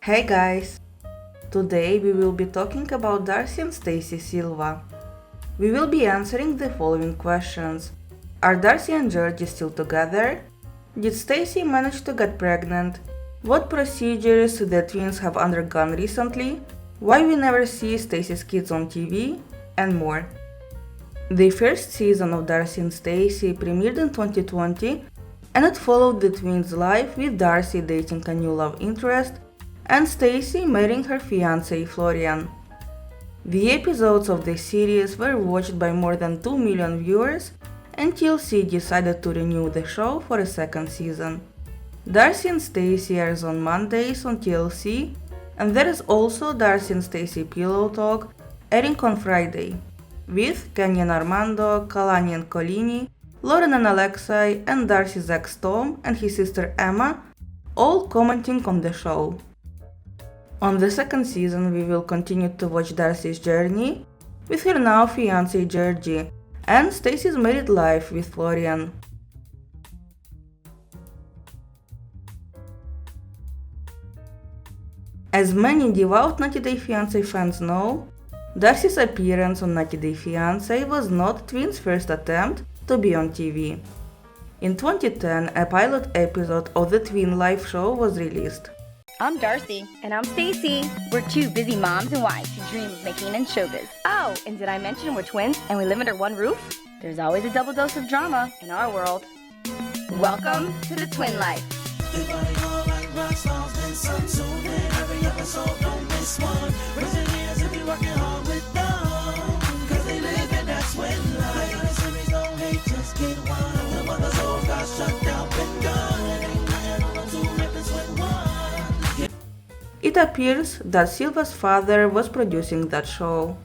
Hey guys! Today we will be talking about Darcy and Stacy Silva. We will be answering the following questions. Are Darcy and Georgie still together? Did Stacy manage to get pregnant? What procedures the twins have undergone recently? Why we never see Stacy's kids on TV? And more. The first season of Darcy and Stacy premiered in 2020 and it followed the twins' life with Darcy dating a new love interest and Stacy marrying her fiancé Florian. The episodes of the series were watched by more than 2 million viewers and TLC decided to renew the show for a second season. Darcy and Stacy airs on Mondays on TLC and there is also Darcy and Stacy Pillow Talk airing on Friday with Kenny and Armando, Kalani and Colini, Lauren and Alexei and Darcy's ex Tom and his sister Emma all commenting on the show. On the second season we will continue to watch Darcy's journey with her now fiancé Georgie and Stacy's married life with Florian. As many devout 90 Day Fiancé fans know, Darcy's appearance on 90 Day Fiancé was not Twins' first attempt to be on TV. In 2010, a pilot episode of the Twin Live show was released. I'm Darcy. And I'm Stacy. We're two busy moms and wives who dream of making it in showbiz. Oh, and did I mention we're twins and we live under one roof? There's always a double dose of drama in our world. Welcome to the Twin Life. It appears that Silva's father was producing that show.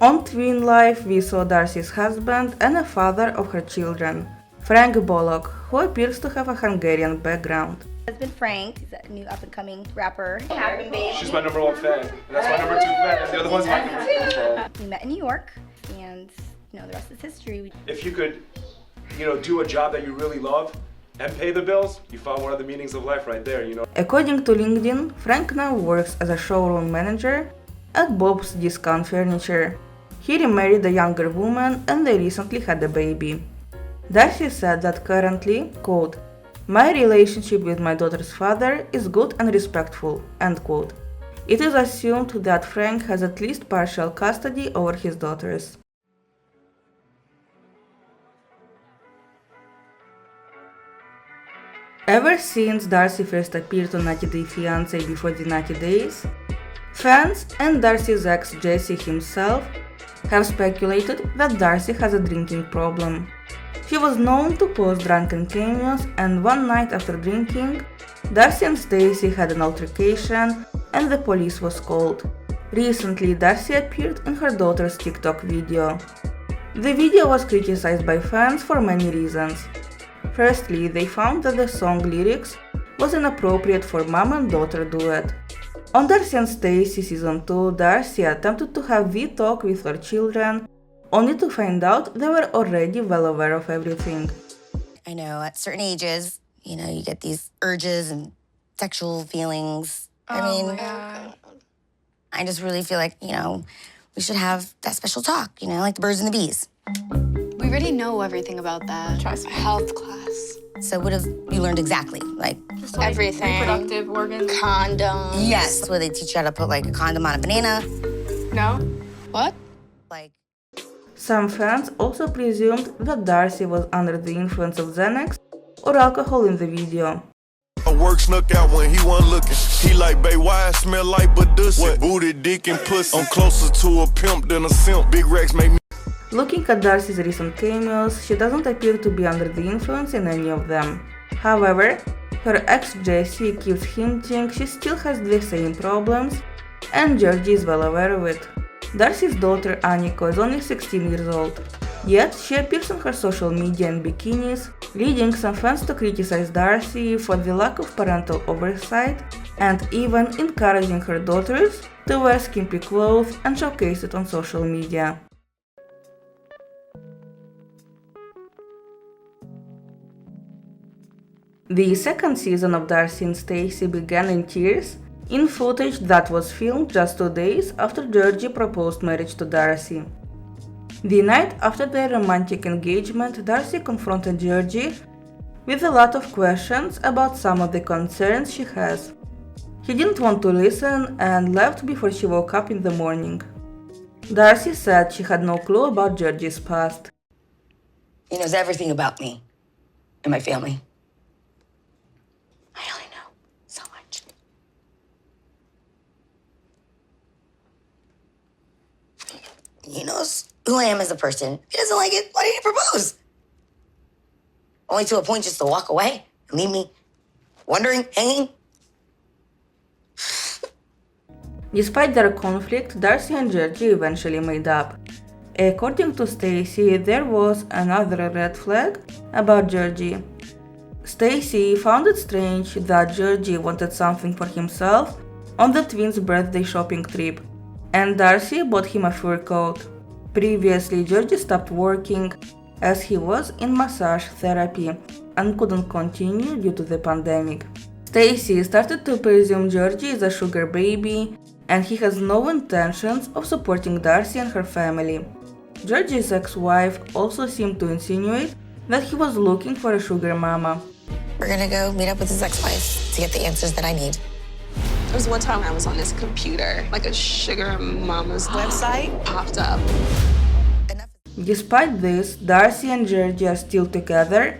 On Twin Life we saw Darcy's husband and a father of her children, Frank Bolok, who appears to have a Hungarian background. Husband Frank, he's a new up-and-coming rapper. She's my number one fan. That's my number two fan, and the other one's my number two fan. We met in New York, and the rest is history. If you could, do a job that you really love and pay the bills, you found one of the meanings of life right there, According to LinkedIn, Frank now works as a showroom manager at Bob's Discount Furniture. He remarried a younger woman and they recently had a baby. Darcy said that currently, quote, "My relationship with my daughter's father is good and respectful," end quote. It is assumed that Frank has at least partial custody over his daughters. Ever since Darcy first appeared on 90 Day Fiancé before the 90 days, fans and Darcy's ex Jesse himself have speculated that Darcy has a drinking problem. She was known to post drunken cameos and one night after drinking, Darcy and Stacy had an altercation and the police was called. Recently, Darcy appeared in her daughter's TikTok video. The video was criticized by fans for many reasons. Firstly, they found that the song lyrics was inappropriate for mom and daughter duet. On Darcy and Stacy Season 2, Darcy attempted to have the talk with her children, only to find out they were already well aware of everything. I know at certain ages, you get these urges and sexual feelings. I just really feel like, we should have that special talk, like the birds and the bees. We already know everything about that. Trust me. Health class. So what have you learned exactly? Just everything. Reproductive organs. Condoms. Yes, where they teach you how to put a condom on a banana. No? What? Some fans also presumed that Darcy was under the influence of Xanax or alcohol in the video. Work snuck out when he wasn't looking. He like, babe, why I smell like Badussy? Booty, dick, and pussy. I'm closer to a pimp than a simp. Big Rex make me. Looking at Darcy's recent cameos, she doesn't appear to be under the influence in any of them. However, her ex Jesse keeps hinting she still has the same problems, and Georgie is well aware of it. Darcy's daughter Aniko is only 16 years old, yet she appears on her social media in bikinis, leading some fans to criticize Darcy for the lack of parental oversight and even encouraging her daughters to wear skimpy clothes and showcase it on social media. The second season of Darcy and Stacy began in tears in footage that was filmed just 2 days after Georgie proposed marriage to Darcy. The night after their romantic engagement, Darcy confronted Georgie with a lot of questions about some of the concerns she has. He didn't want to listen and left before she woke up in the morning. Darcy said she had no clue about Georgie's past. He knows everything about me and my family. I only know so much. He knows who I am as a person. If he doesn't like it, why did he propose? Only to a point just to walk away and leave me wondering, hanging. Despite their conflict, Darcy and Georgie eventually made up. According to Stacy, there was another red flag about Georgie. Stacy found it strange that Georgie wanted something for himself on the twins' birthday shopping trip, and Darcy bought him a fur coat. Previously, Georgie stopped working as he was in massage therapy and couldn't continue due to the pandemic. Stacy started to presume Georgie is a sugar baby, and he has no intentions of supporting Darcy and her family. Georgie's ex-wife also seemed to insinuate that he was looking for a sugar mama. We're gonna go meet up with his ex-wife to get the answers that I need. There was one time I was on this computer, like a sugar mama's website popped up. Despite this, Darcy and Georgie are still together,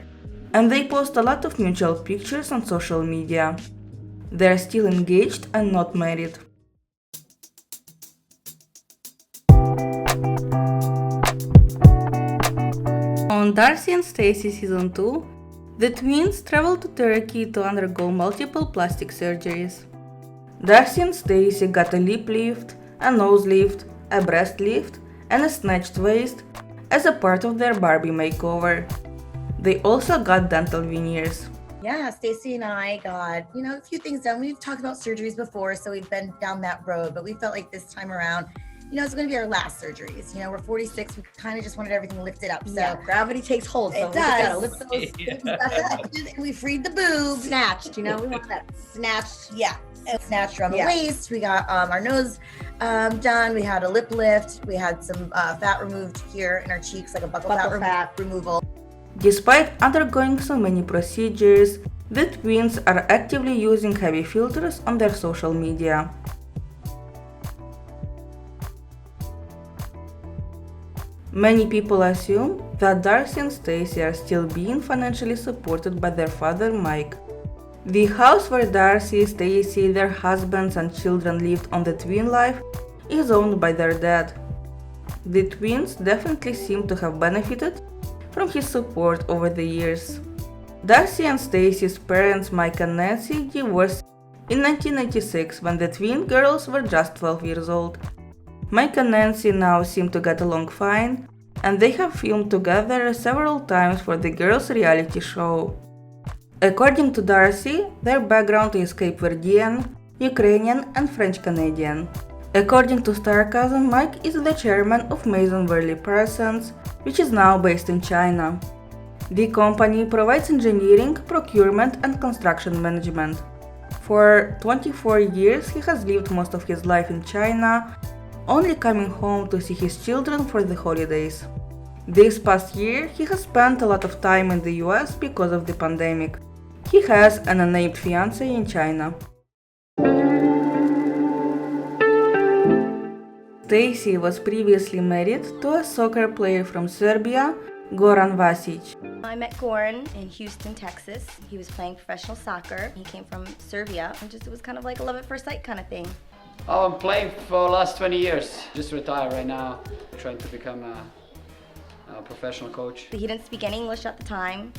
and they post a lot of mutual pictures on social media. They are still engaged and not married. On Darcy and Stacy Season 2, the twins travel to Turkey to undergo multiple plastic surgeries. Darcy and Stacy got a lip lift, a nose lift, a breast lift, and a snatched waist as a part of their Barbie makeover. They also got dental veneers. Yeah, Stacy and I got, a few things done. We've talked about surgeries before, so we've been down that road, but we felt like this time around, it's going to be our last surgeries. We're 46. We kind of just wanted everything lifted up. So yeah, gravity takes hold. So it does. Lift those things up. We freed the boob. Snatched, we want that snatched. Yeah. Snatched around the waist. We got our nose done. We had a lip lift. We had some fat removed here in our cheeks, like a buccal fat removal. Despite undergoing so many procedures, the twins are actively using heavy filters on their social media. Many people assume that Darcy and Stacy are still being financially supported by their father, Mike. The house where Darcy, Stacy, their husbands and children lived on the twin life is owned by their dad. The twins definitely seem to have benefited from his support over the years. Darcy and Stacy's parents, Mike and Nancy, divorced in 1996 when the twin girls were just 12 years old. Mike and Nancy now seem to get along fine, and they have filmed together several times for the girls' reality show. According to Darcy, their background is Cape Verdean, Ukrainian and French Canadian. According to Starcasm, Mike is the chairman of Maison Verley Parsons, which is now based in China. The company provides engineering, procurement and construction management. For 24 years, he has lived most of his life in China, only coming home to see his children for the holidays. This past year, he has spent a lot of time in the US because of the pandemic. He has an unnamed fiancée in China. Stacy was previously married to a soccer player from Serbia, Goran Vasic. I met Goran in Houston, Texas. He was playing professional soccer. He came from Serbia, and it was kind of like a love at first sight kind of thing. Oh, I'm playing for the last 20 years. Just retired right now, trying to become a professional coach. He didn't speak any English at the time.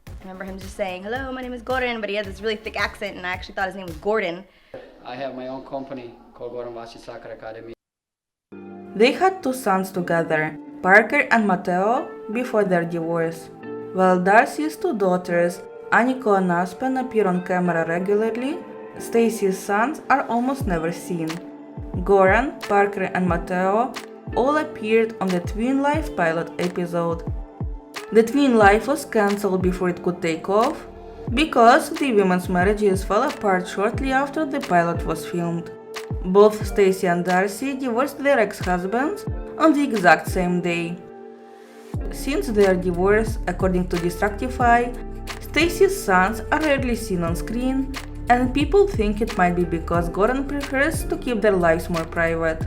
I remember him just saying, "Hello, my name is Goran," but he had this really thick accent, and I actually thought his name was Gordon. I have my own company called Goran Vasic Soccer Academy. They had 2 sons together, Parker and Matteo, before their divorce. While Darcy's 2 daughters, Aniko and Aspen, appear on camera regularly, Stacy's sons are almost never seen. Goran, Parker and Matteo all appeared on the Twin Life pilot episode. The Twin Life was cancelled before it could take off, because the women's marriages fell apart shortly after the pilot was filmed. Both Stacey and Darcy divorced their ex-husbands on the exact same day. Since their divorce, according to Distractify, Stacey's sons are rarely seen on screen, and people think it might be because Goran prefers to keep their lives more private.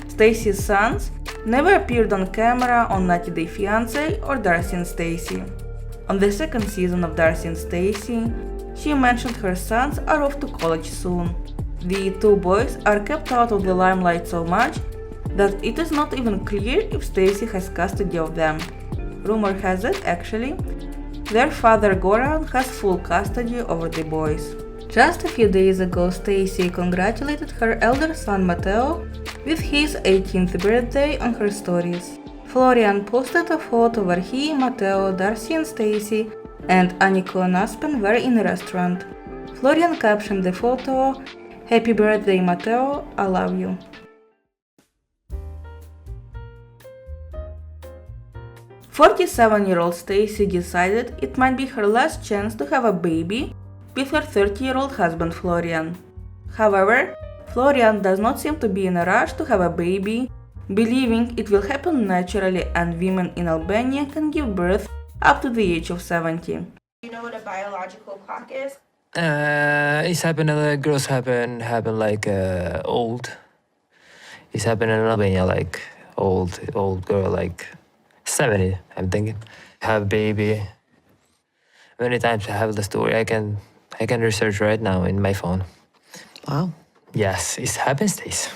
Stacey's sons never appeared on camera on 90 Day Fiancé or Darcy and Stacey. On the second season of Darcy and Stacey, she mentioned her sons are off to college soon. The two boys are kept out of the limelight so much that it is not even clear if Stacey has custody of them. Rumor has it, actually, their father Goran has full custody over the boys. Just a few days ago, Stacey congratulated her elder son Matteo with his 18th birthday on her stories. Florian posted a photo where he, Matteo, Darcy and Stacey, and Aniko and Aspen were in a restaurant. Florian captioned the photo, "Happy birthday Matteo, I love you." 47-year-old Stacey decided it might be her last chance to have a baby with her 30-year-old husband Florian. However, Florian does not seem to be in a rush to have a baby, believing it will happen naturally and women in Albania can give birth up to the age of 70. Do you know what a biological clock is? It's happened, girls happen like old. It's happened in Albania like old girl like 70, I'm thinking. Have baby. Many times I have the story. I can research right now in my phone. Wow. Yes, it happens, Stace.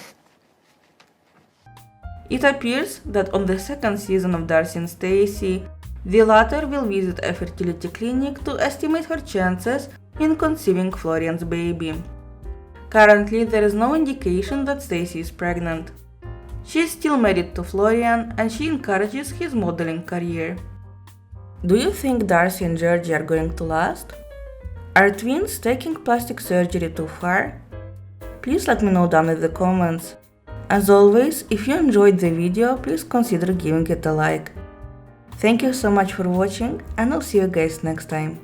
It appears that on the second season of Darcy and Stacey, the latter will visit a fertility clinic to estimate her chances in conceiving Florian's baby. Currently, there is no indication that Stacey is pregnant. She is still married to Florian and she encourages his modeling career. Do you think Darcy and Georgie are going to last? Are twins taking plastic surgery too far? Please let me know down in the comments. As always, if you enjoyed the video, please consider giving it a like. Thank you so much for watching and I'll see you guys next time.